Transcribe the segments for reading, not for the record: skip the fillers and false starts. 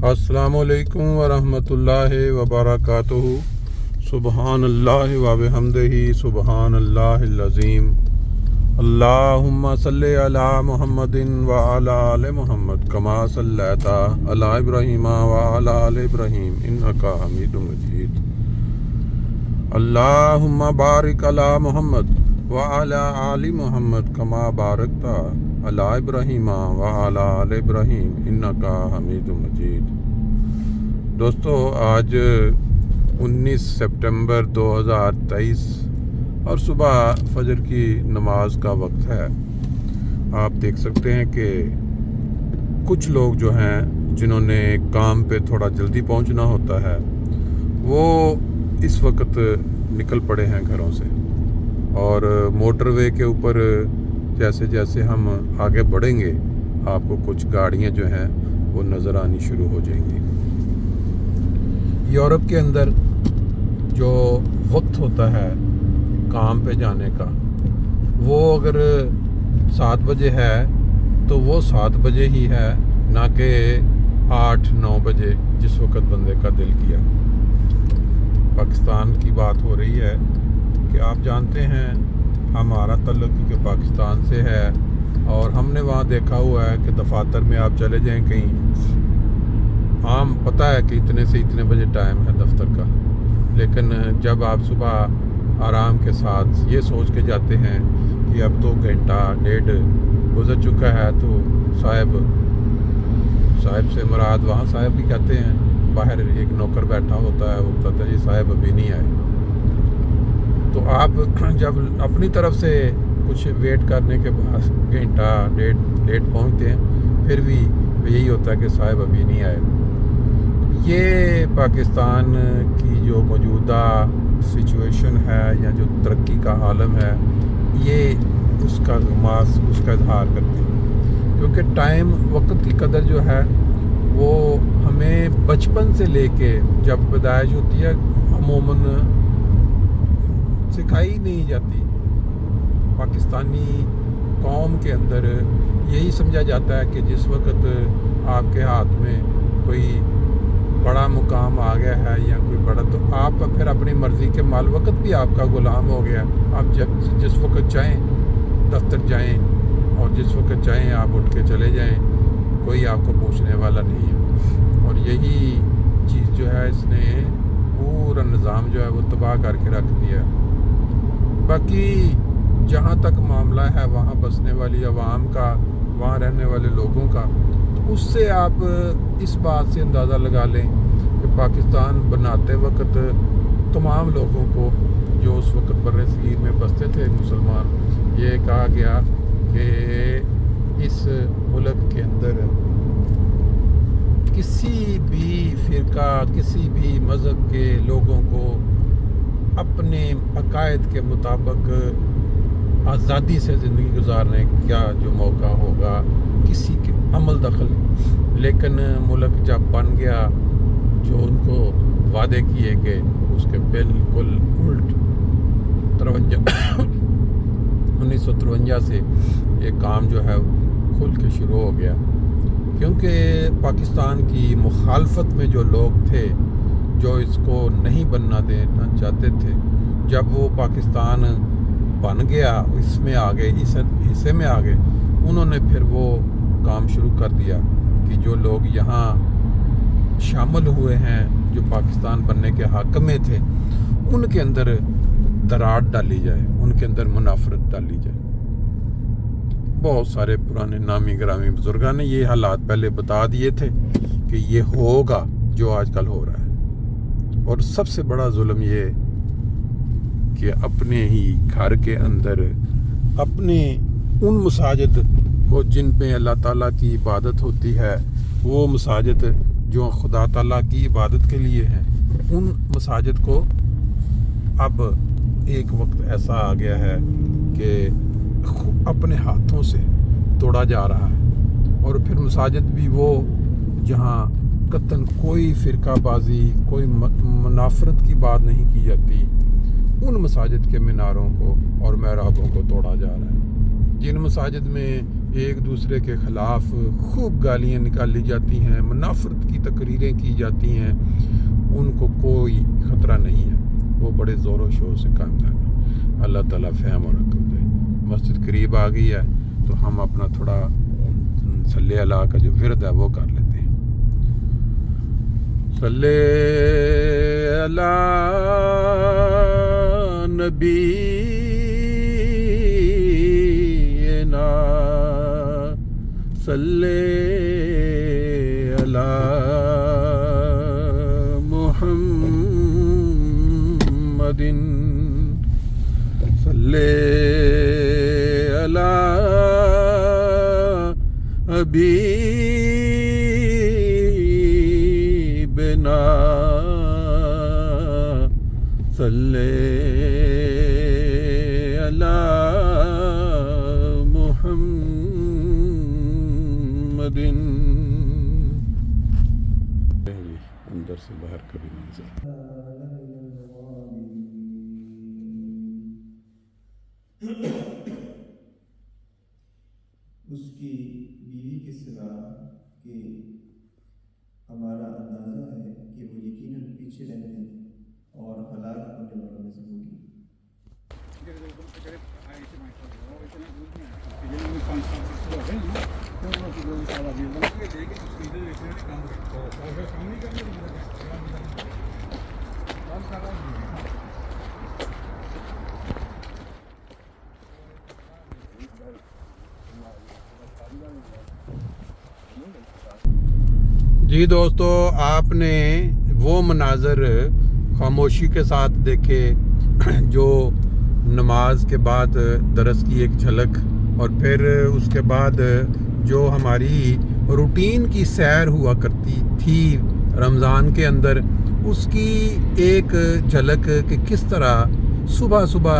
السلام علیکم ورحمۃ اللہ وبرکاتہ۔ سبحان اللہ و بحمدہ سبحان اللہ العظیم۔ اللہم صلی علی محمد وعلی آل محمد کما صلیت علی ابراہیم وعلی آل ابراہیم انک حمید مجید۔ اللہم بارک علی محمد وعلی آل محمد کما بارکت علی ابراہیم وعلی آل ابراہیم انک حمید مجید۔ دوستو، آج 19 سپٹمبر 2023 اور صبح فجر کی نماز کا وقت ہے۔ آپ دیکھ سکتے ہیں کہ کچھ لوگ جو ہیں جنہوں نے کام پہ تھوڑا جلدی پہنچنا ہوتا ہے وہ اس وقت نکل پڑے ہیں گھروں سے، اور موٹر وے کے اوپر جیسے جیسے ہم آگے بڑھیں گے آپ کو کچھ گاڑیاں جو ہیں وہ نظر آنی شروع ہو جائیں گی۔ یورپ کے اندر جو وقت ہوتا ہے کام پہ جانے کا، وہ اگر 7 بجے ہے تو وہ 7 بجے ہی ہے، نہ کہ 8-9 بجے جس وقت بندے کا دل کیا۔ پاکستان کی بات ہو رہی ہے کہ آپ جانتے ہیں ہمارا تعلق کیونکہ پاکستان سے ہے، اور ہم نے وہاں دیکھا ہوا ہے کہ دفاتر میں آپ چلے جائیں کہیں، عام پتہ ہے کہ اتنے سے اتنے بجے ٹائم ہے دفتر کا، لیکن جب آپ صبح آرام کے ساتھ یہ سوچ کے جاتے ہیں کہ اب تو گھنٹہ ڈیڑھ گزر چکا ہے، تو صاحب سے مراد وہاں صاحب بھی کہتے ہیں، باہر ایک نوکر بیٹھا ہوتا ہے، وہ کہتا ہے جی صاحب ابھی نہیں آئے۔ تو آپ جب اپنی طرف سے کچھ ویٹ کرنے کے بعد گھنٹہ ڈیڑھ پہنچتے ہیں، پھر بھی یہی ہوتا ہے کہ صاحب ابھی نہیں آئے۔ یہ پاکستان کی جو موجودہ سچویشن ہے یا جو ترقی کا عالم ہے، یہ اس کا اظہار کرتے ہیں، کیونکہ ٹائم وقت کی قدر جو ہے وہ ہمیں بچپن سے لے کے جب پیدائش ہوتی ہے عموماً سکھائی نہیں جاتی۔ پاکستانی قوم کے اندر یہی سمجھا جاتا ہے کہ جس وقت آپ کے ہاتھ میں کوئی بڑا مقام آ گیا ہے یا کوئی بڑا، تو آپ پھر اپنی مرضی کے مال وقت بھی آپ کا غلام ہو گیا۔ آپ جس وقت چاہیں دفتر جائیں اور جس وقت چاہیں آپ اٹھ کے چلے جائیں، کوئی آپ کو پوچھنے والا نہیں ہے۔ اور یہی چیز جو ہے اس نے پورا نظام جو ہے وہ تباہ کر کے رکھ دیا۔ باقی جہاں تک معاملہ ہے وہاں بسنے والی عوام کا، وہاں رہنے والے لوگوں کا، تو اس سے آپ اس بات سے اندازہ لگا لیں کہ پاکستان بناتے وقت تمام لوگوں کو جو اس وقت بر صغیر میں بستے تھے مسلمان، یہ کہا گیا کہ اس ملک کے اندر کسی بھی فرقہ، کسی بھی مذہب کے لوگوں کو اپنے عقائد کے مطابق آزادی سے زندگی گزارنے کا جو موقع ہوگا، کسی کے عمل دخل۔ لیکن ملک جب بن گیا، جو ان کو وعدے کیے گئے اس کے بالکل الٹ 1953 سے یہ کام جو ہے کھل کے شروع ہو گیا، کیونکہ پاکستان کی مخالفت میں جو لوگ تھے، جو اس کو نہیں بننا دینا چاہتے تھے، جب وہ پاکستان بن گیا، اس میں آ گئے، اس حصے میں آ گئے، انہوں نے پھر وہ کام شروع کر دیا کہ جو لوگ یہاں شامل ہوئے ہیں، جو پاکستان بننے کے حق میں تھے، ان کے اندر دراڑ ڈالی جائے، ان کے اندر منافرت ڈالی جائے۔ بہت سارے پرانے نامی گرامی بزرگان نے یہ حالات پہلے بتا دیے تھے کہ یہ ہوگا جو آج کل ہو رہا ہے۔ اور سب سے بڑا ظلم یہ کہ اپنے ہی گھر کے اندر اپنے ان مساجد کو جن پہ اللہ تعالیٰ کی عبادت ہوتی ہے، وہ مساجد جو خدا تعالیٰ کی عبادت کے لیے ہیں، ان مساجد کو اب ایک وقت ایسا آ گیا ہے کہ اپنے ہاتھوں سے توڑا جا رہا ہے۔ اور پھر مساجد بھی وہ جہاں قطعاً کوئی فرقہ بازی، کوئی منافرت کی بات نہیں کی جاتی، ان مساجد کے میناروں کو اور محرابوں کو توڑا جا رہا ہے۔ جن مساجد میں ایک دوسرے کے خلاف خوب گالیاں نکالی جاتی ہیں، منافرت کی تقریریں کی جاتی ہیں، ان کو کوئی خطرہ نہیں ہے، وہ بڑے زور و شور سے کامیاب ہیں۔ اللہ تعالیٰ فہم اور عقل دے۔ مسجد قریب آ گئی ہے تو ہم اپنا تھوڑا صلی اللہ کا جو ورد ہے وہ کر لیتے ہیں۔ صلی اللہ نبی صلی علی محمد صلی علی حبیبنا صلی علی اندر سے باہر کبھی منظر۔ اس کی بیوی کے سوا کہ ہمارا اندازہ ہے کہ وہ یقیناً پیچھے رہنے اور ہلاک ہونے والوں میں سے ہوگی۔ جی دوستو، آپ نے وہ مناظر خاموشی کے ساتھ دیکھے جو نماز کے بعد درس کی ایک جھلک، اور پھر اس کے بعد جو ہماری روٹین کی سیر ہوا کرتی تھی رمضان کے اندر، اس کی ایک جھلک کہ کس طرح صبح صبح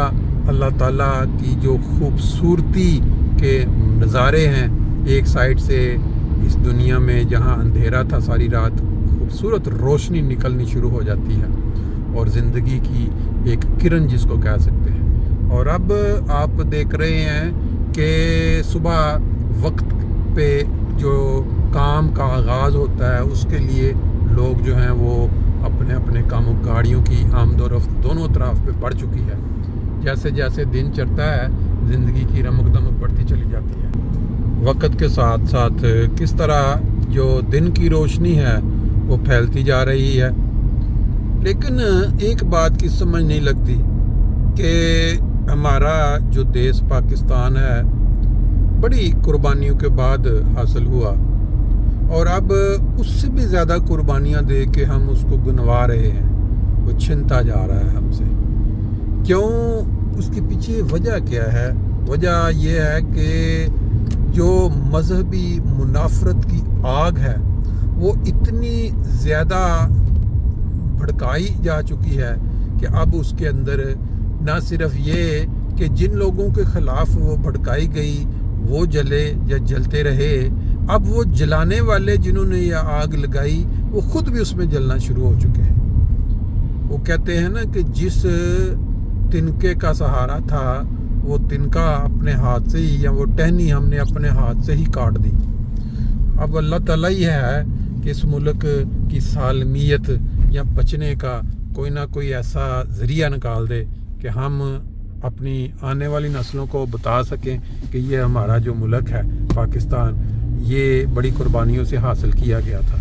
اللہ تعالیٰ کی جو خوبصورتی کے نظارے ہیں، ایک سائڈ سے اس دنیا میں جہاں اندھیرا تھا ساری رات، خوبصورت روشنی نکلنی شروع ہو جاتی ہے، اور زندگی کی ایک کرن جس کو کہہ سکتے ہیں۔ اور اب آپ دیکھ رہے ہیں کہ صبح وقت پہ جو کام کا آغاز ہوتا ہے، اس کے لیے لوگ جو ہیں وہ اپنے اپنے کاموں، گاڑیوں کی آمد و رفت دونوں طرف پہ بڑھ چکی ہے۔ جیسے جیسے دن چڑھتا ہے زندگی کی رمق دمک بڑھتی چلی جاتی ہے۔ وقت کے ساتھ ساتھ کس طرح جو دن کی روشنی ہے وہ پھیلتی جا رہی ہے، لیکن ایک بات کی سمجھ نہیں لگتی کہ ہمارا جو دیس پاکستان ہے بڑی قربانیوں کے بعد حاصل ہوا، اور اب اس سے بھی زیادہ قربانیاں دے کے ہم اس کو گنوا رہے ہیں، وہ چھنتا جا رہا ہے ہم سے۔ کیوں؟ اس کے پیچھے وجہ کیا ہے؟ وجہ یہ ہے کہ جو مذہبی منافرت کی آگ ہے وہ اتنی زیادہ بھڑکائی جا چکی ہے کہ اب اس کے اندر نہ صرف یہ کہ جن لوگوں کے خلاف وہ بھڑکائی گئی وہ جلے یا جلتے رہے، اب وہ جلانے والے جنہوں نے یہ آگ لگائی وہ خود بھی اس میں جلنا شروع ہو چکے ہیں۔ وہ کہتے ہیں نا کہ جس تنکے کا سہارا تھا وہ تنکا اپنے ہاتھ سے ہی، یا وہ ٹہنی ہم نے اپنے ہاتھ سے ہی کاٹ دی۔ اب اللہ تعالیٰ ہی ہے کہ اس ملک کی سالمیت یا بچنے کا کوئی نہ کوئی ایسا ذریعہ نکال دے کہ ہم اپنی آنے والی نسلوں کو بتا سکیں کہ یہ ہمارا جو ملک ہے پاکستان، یہ بڑی قربانیوں سے حاصل کیا گیا تھا۔